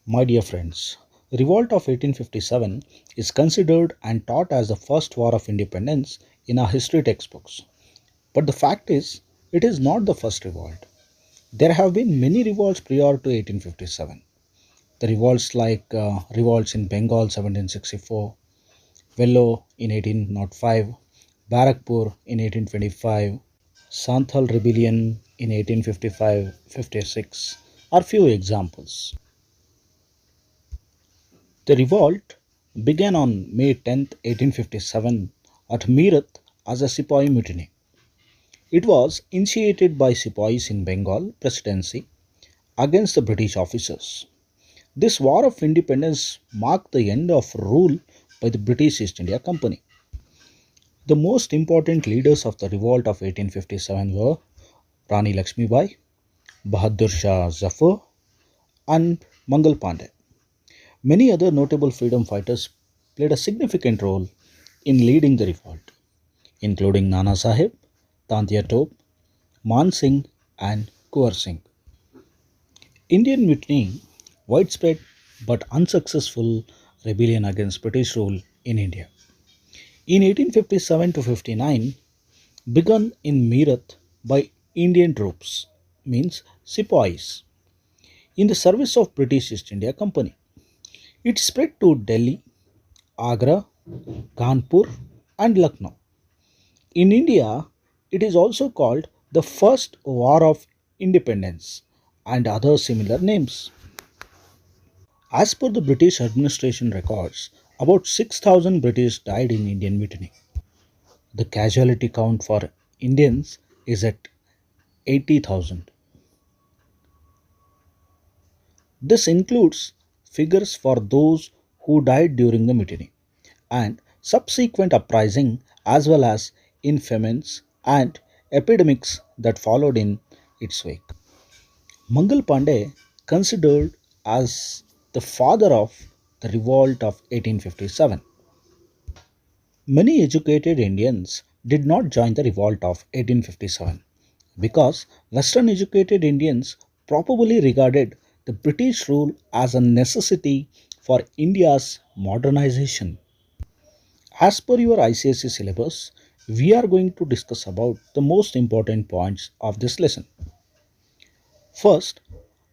My dear friends, Revolt of 1857 is considered and taught as the first war of independence in our history textbooks. But the fact is, it is not the first revolt. There have been many revolts prior to 1857. The revolts like revolts in Bengal 1764, Vello in 1805, Barakpur in 1825, Santhal rebellion in 1855-56 are few examples. The revolt began on May 10, 1857 at Meerut as a Sepoy mutiny. It was initiated by Sepoys in Bengal Presidency against the British officers. This war of independence marked the end of rule by the British East India Company. The most important leaders of the revolt of 1857 were Rani Lakshmibai, Bahadur Shah Zafar, and Mangal Pandey. Many other notable freedom fighters played a significant role in leading the revolt, including Nana Sahib, Tantia Tope, Man Singh, and Kuwar Singh. Indian mutiny, widespread but unsuccessful rebellion against British rule in India. In 1857 to 59, begun in Meerut by Indian troops, means sepoys, in the service of British East India Company. It spread to Delhi, Agra, Kanpur, and Lucknow. In India, it is also called the First War of Independence and other similar names. As per the British administration records, about 6,000 British died in Indian mutiny. The casualty count for Indians is at 80,000. This includes figures for those who died during the mutiny and subsequent uprising as well as in famines and epidemics that followed in its wake. Mangal Pandey, considered as the father of the revolt of 1857. Many educated Indians did not join the revolt of 1857 because Western educated Indians probably regarded the British rule as a necessity for India's modernization. As per your ICSE syllabus, we are going to discuss about the most important points of this lesson. First,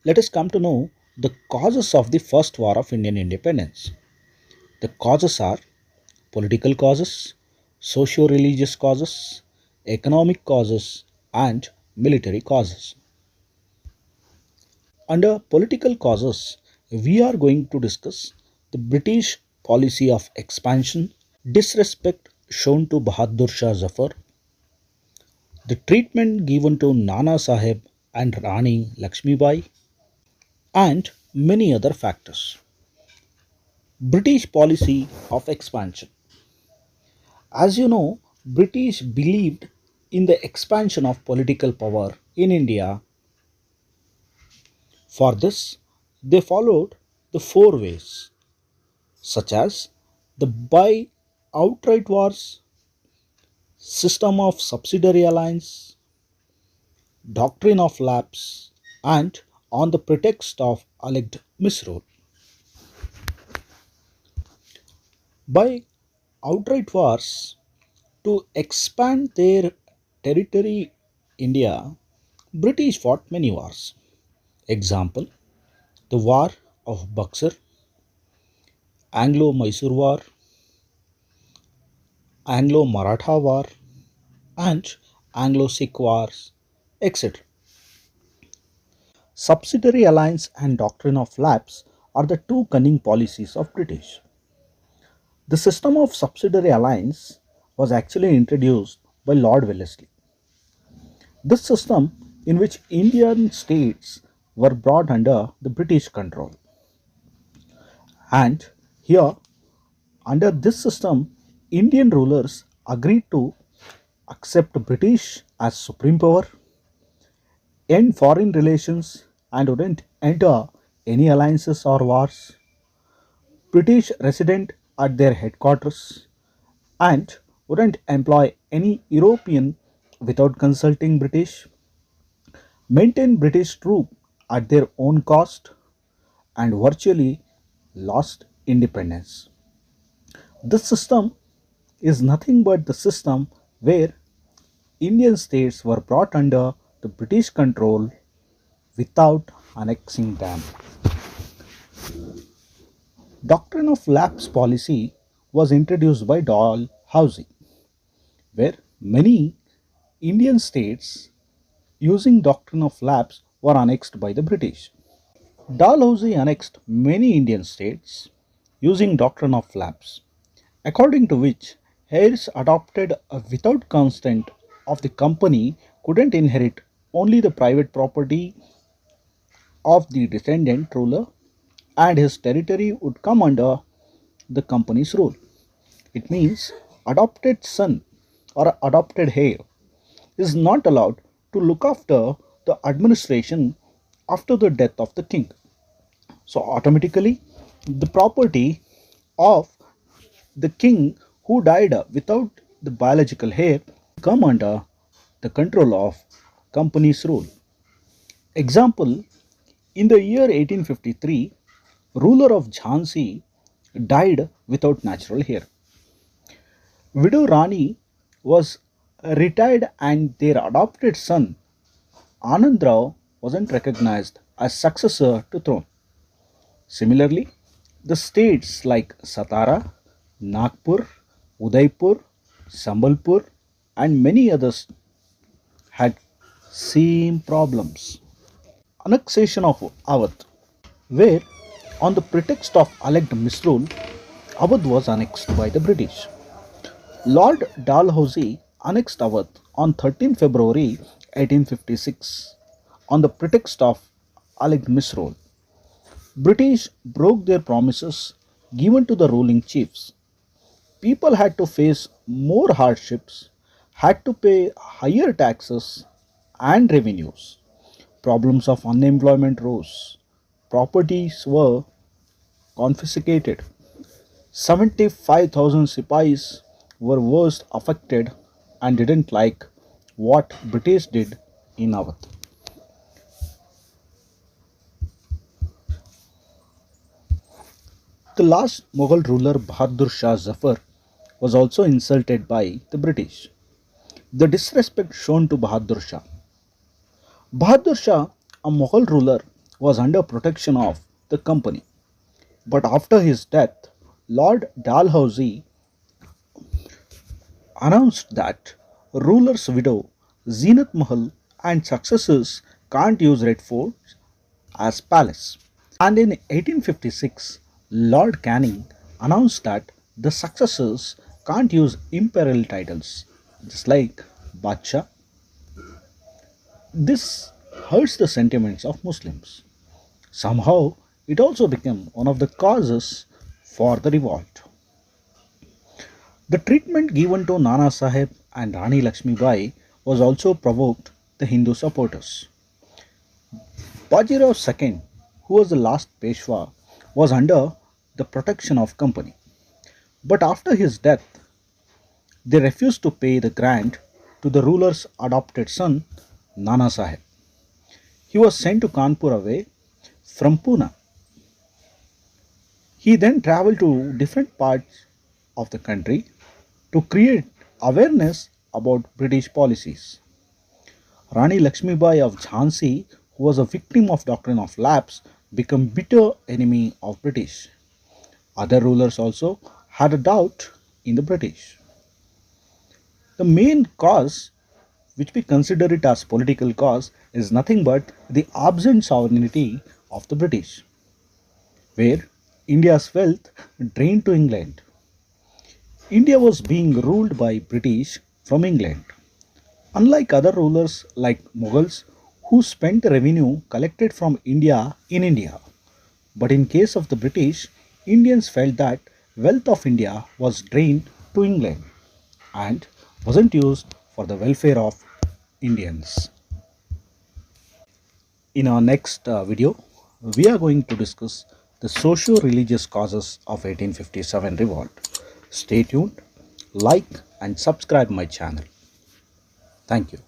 let us come to know the causes of the First War of Indian Independence. The causes are political causes, socio religious causes, economic causes, and military causes. Under political causes, we are going to discuss the British policy of expansion, disrespect shown to Bahadur Shah Zafar, the treatment given to Nana Sahib and Rani Lakshmibai, and many other factors. British policy of expansion. As you know, British believed in the expansion of political power in India. For this, they followed the four ways, such as the by outright wars, system of subsidiary alliance, doctrine of lapse, and on the pretext of alleged misrule. By outright wars, to expand their territory, India, British fought many wars. Example, the War of Buxar, Anglo-Mysore War, Anglo-Maratha War, and Anglo-Sikh Wars, etc. Subsidiary alliance and doctrine of lapse are the two cunning policies of British. The system of subsidiary alliance was actually introduced by Lord Wellesley. This system, in which Indian states were brought under the British control. And here, under this system, Indian rulers agreed to accept British as supreme power, end foreign relations, and wouldn't enter any alliances or wars, British resident at their headquarters, and wouldn't employ any European without consulting British, maintain British troops at their own cost, and virtually lost independence. This system is nothing but the system where Indian states were brought under the British control without annexing them. Doctrine of lapse policy was introduced by Dalhousie, where many Indian states using doctrine of lapse were annexed by the British. Dalhousie annexed many Indian states using doctrine of lapse, according to which heirs adopted without consent of the company couldn't inherit only the private property of the descendant ruler and his territory would come under the company's rule. It means adopted son or adopted heir is not allowed to look after the administration after the death of the king. So automatically the property of the king who died without the biological heir come under the control of company's rule. Example, in the year 1853, ruler of Jhansi died without natural heir. Widow Rani was retired and their adopted son Anandrao wasn't recognized as successor to throne. Similarly, the states like Satara, Nagpur, Udaipur, Sambalpur and many others had same problems. Annexation of Awadh, where on the pretext of alleged misrule, Awadh was annexed by the British. Lord Dalhousie annexed Awadh on 13 February 1856 on the pretext of alleged misrule. British broke their promises given to the ruling chiefs. People had to face more hardships, had to pay higher taxes and revenues. Problems of unemployment rose. Properties were confiscated. 75,000 Sipais were worst affected and didn't like what British did in Awadh. The last Mughal ruler Bahadur Shah Zafar was also insulted by the British. The disrespect shown to Bahadur Shah. Bahadur Shah, a Mughal ruler, was under protection of the company. But after his death, Lord Dalhousie announced that ruler's widow Zeenat Mahal and successors can't use Red Fort as palace. And in 1856, Lord Canning announced that the successors can't use imperial titles, just like Bacha. This hurts the sentiments of Muslims. Somehow, it also became one of the causes for the revolt. The treatment given to Nana Sahib and Rani Lakshmi Bai was also provoked the Hindu supporters. Bajirao II, who was the last Peshwa, was under the protection of company. But after his death, they refused to pay the grant to the ruler's adopted son, Nana Sahib. He was sent to Kanpur away from Pune. He then traveled to different parts of the country to create awareness about British policies. Rani Lakshmi Bai of Jhansi, who was a victim of doctrine of lapse, became bitter enemy of British. Other rulers also had a doubt in the British. The main cause, which we consider it as political cause, is nothing but the absent sovereignty of the British, where India's wealth drained to England. India was being ruled by British from England. Unlike other rulers like Mughals who spent the revenue collected from India in India. But in case of the British, Indians felt that wealth of India was drained to England and wasn't used for the welfare of Indians. In our next video, we are going to discuss the socio-religious causes of 1857 revolt. Stay tuned, like and subscribe my channel. Thank you.